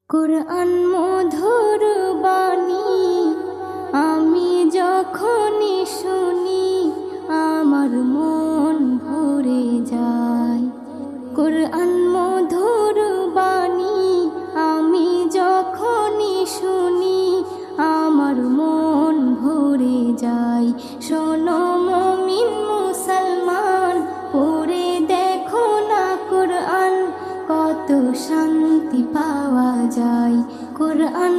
কুরআন মধুর বাণী আমি যখনই শুনি আমার মন ভরে যায়। কুরআন মধুর বাণী আমি যখনই শুনি আমার মন ভরে যায়। শোনো মুমিন মুসলমান, পড়ে দেখো না কুরআন, কত শান্তি পাওয়া যায়। কুরআন